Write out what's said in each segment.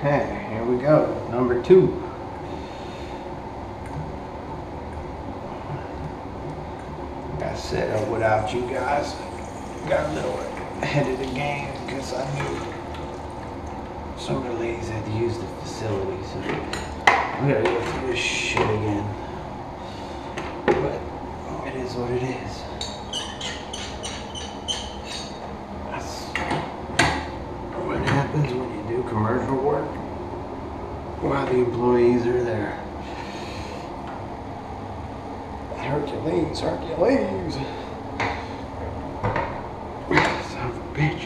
Hey, here we go. Number 2. Got set up without you guys. Got a little ahead of the game because I knew some of the ladies had to use the facility, so we gotta go through this shit again. But it is what it is. That's what happens when you do commercial work while the employees are there. Hercules, Hercules. Son of a bitch.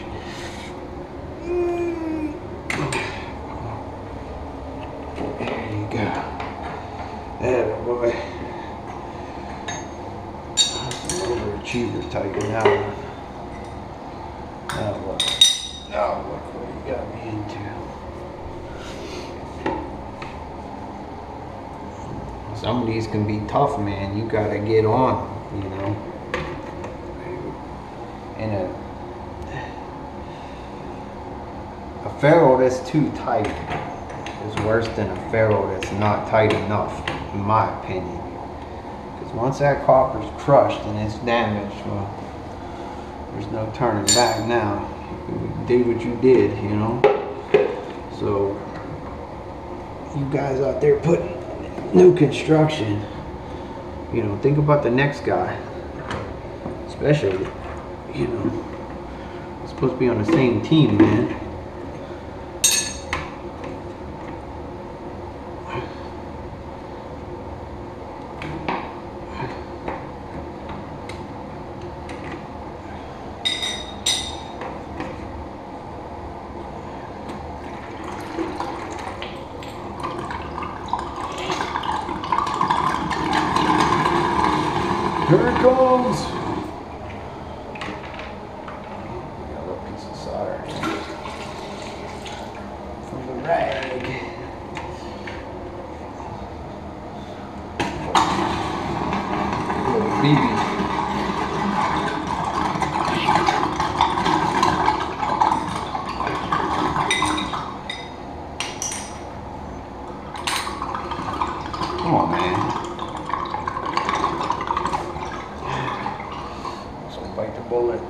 There you go. That boy. Overachiever typing out. Now look what you got me into. Some of these can be tough, man. You gotta get on, you know. And a ferrule that's too tight is worse than a ferrule that's not tight enough, in my opinion. Because once that copper's crushed and it's damaged, well, there's no turning back now. You did what you did, you know. So you guys out there putting new construction, you know, think about the next guy, especially, you know, we're supposed to be on the same team, man. Here it comes! Got a little piece of solder from the rag. Little BB. Come on, man. Bite the bullet.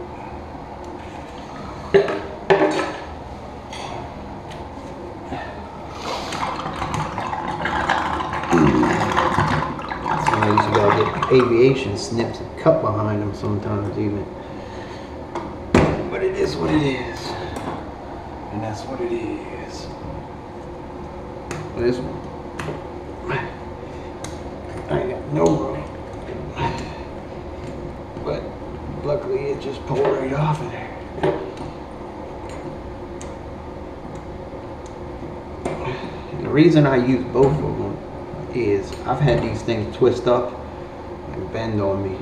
I used to gotta get aviation snips and cut behind them sometimes even. But it is what it is. And that's what it is. This one, I got no room. But luckily it just pulled right off of there. And the reason I use both of them is I've had these things twist up and bend on me.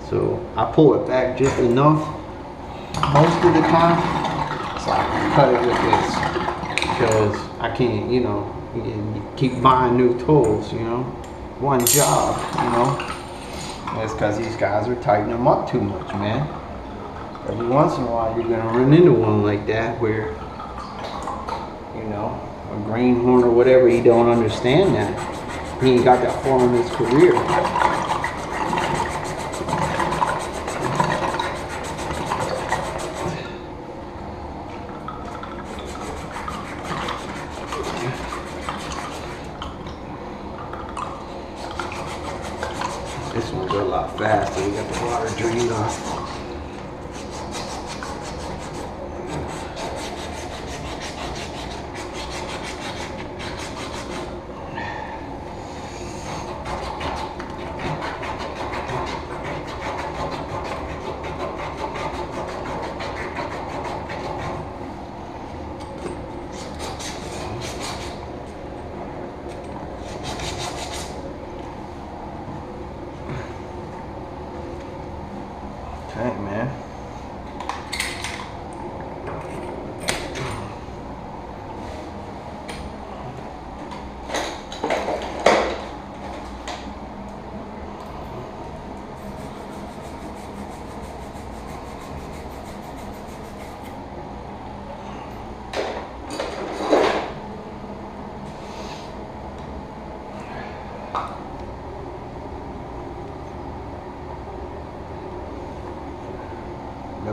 So I pull it back just enough most of the time so I can cut it with this. Because I can't, you know, you keep buying new tools, you know. One job, you know. That's because these guys are tightening them up too much, man. Every once in a while you're gonna run into one like that where, you know, a greenhorn or whatever, he don't understand that. He ain't got that far in his career. This one's a lot faster. You got the water drained off.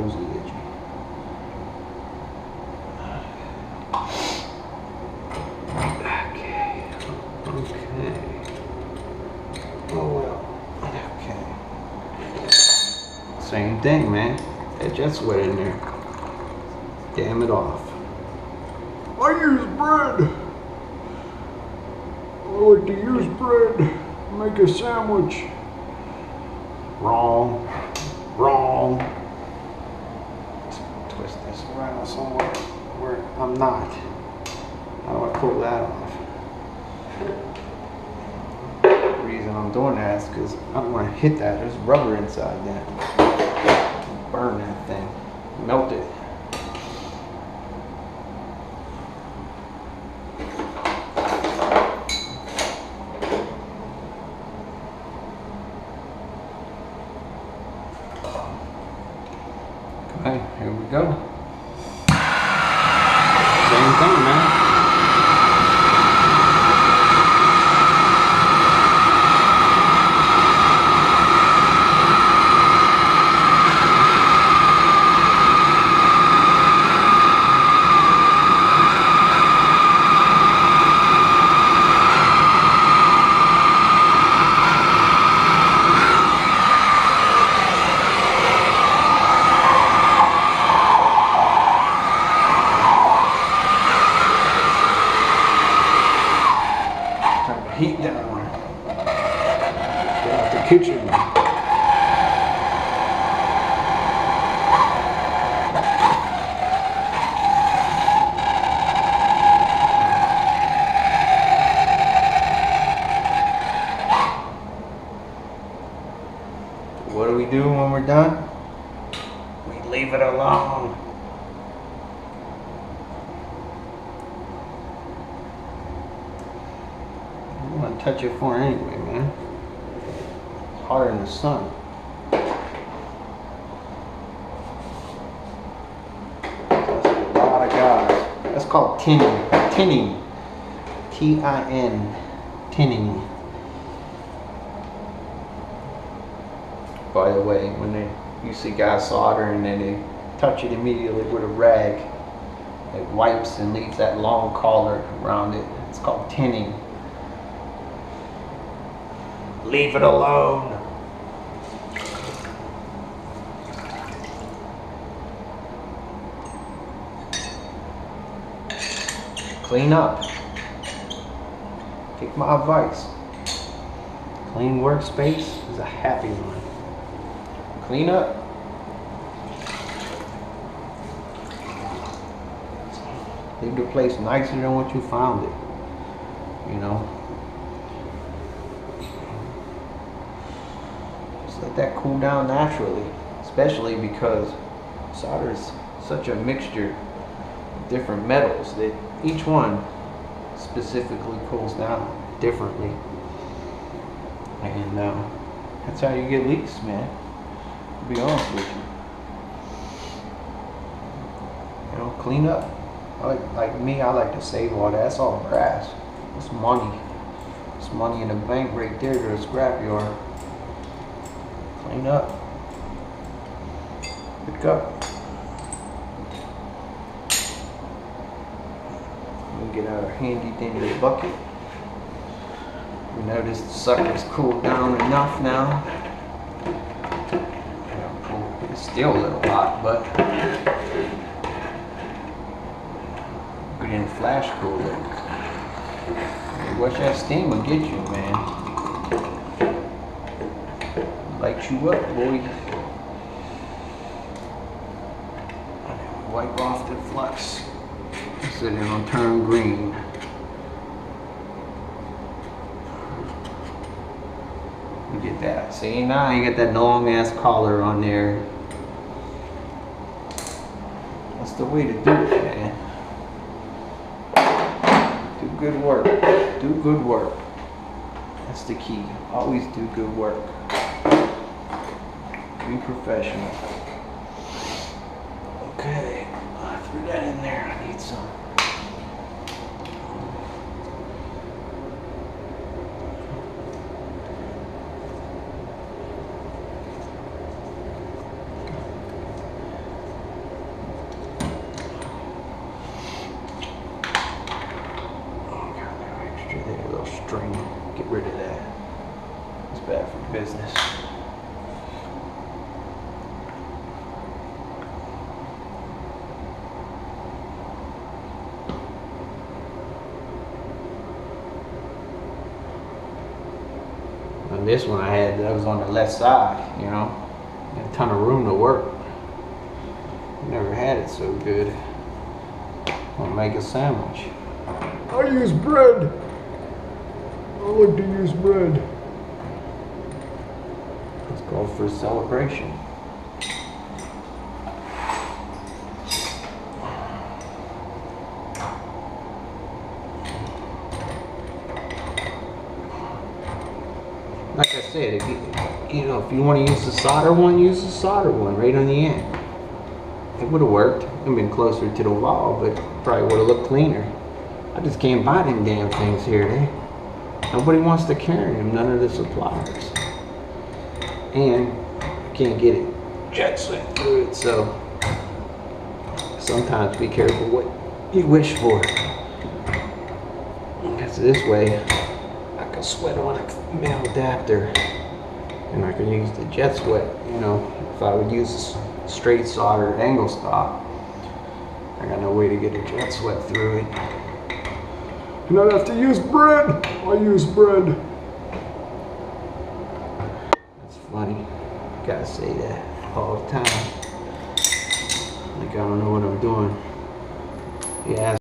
nosy itchy. Okay. Oh well. Okay. Same thing, man. That jet's wet in there. Damn it off. I use bread. I like to use bread. Make a sandwich. Wrong. Wrong. Let's twist this around somewhere where I'm not. How do I pull that off? The reason I'm doing that is because I don't want to hit that. There's rubber inside that. Burn that thing. Melt it. Okay, here we go. Same thing, man. Heat down. Get out the kitchen. What do we do when we're done? We leave it alone. I'm gonna touch it for anyway, man. It's hotter in the sun. That's a lot of guys. That's called tinning. Tinning. T-I-N. Tinning. By the way, when you see guys soldering and they touch it immediately with a rag, it wipes and leaves that long collar around it. It's called tinning. Leave it alone. Clean up. Take my advice. Clean workspace is a happy one. Clean up. Leave the place nicer than what you found it. You know? Let that cool down naturally, especially because solder is such a mixture of different metals that each one specifically cools down differently, and that's how you get leaks, man, to be honest with you. You know, clean up. Like me, I like to save all that. That's all grass. It's money. It's money in the bank right there to a scrapyard. Clean up. Pick up. We'll get our handy dandy bucket. We know this sucker's cooled down enough now. It's still a little hot, but we didn't flash cool it. Watch that steam will get you, man. Light you up, boy. Wipe off the flux so they don't turn green. You get that. See, now you get that long ass collar on there. That's the way to do it, man. Do good work. Do good work. That's the key. Always do good work. Be professional. Okay, I threw that in there. I need some. string. Get rid of that. It's bad for business. And this one I had, that was on the left side, you know. A ton of room to work. Never had it so good. I'll make a sandwich. I use bread. I like to use bread. It's called for a celebration. Like I said, if if you want to use the solder one, use the solder one right on the end. It would have worked. It would have been closer to the wall, but probably would have looked cleaner. I just can't buy them damn things here. Nobody wants to carry them, none of the suppliers. And I can't get it jet swept through it, so sometimes be careful what you wish for. Because this way, I can sweat on a male adapter. And I can use the jet sweat, if I would use straight solder angle stop. I got no way to get a jet sweat through it. And I have to use bread. I use bread. That's funny. Gotta say that all the time. Like I don't know what I'm doing. Yeah.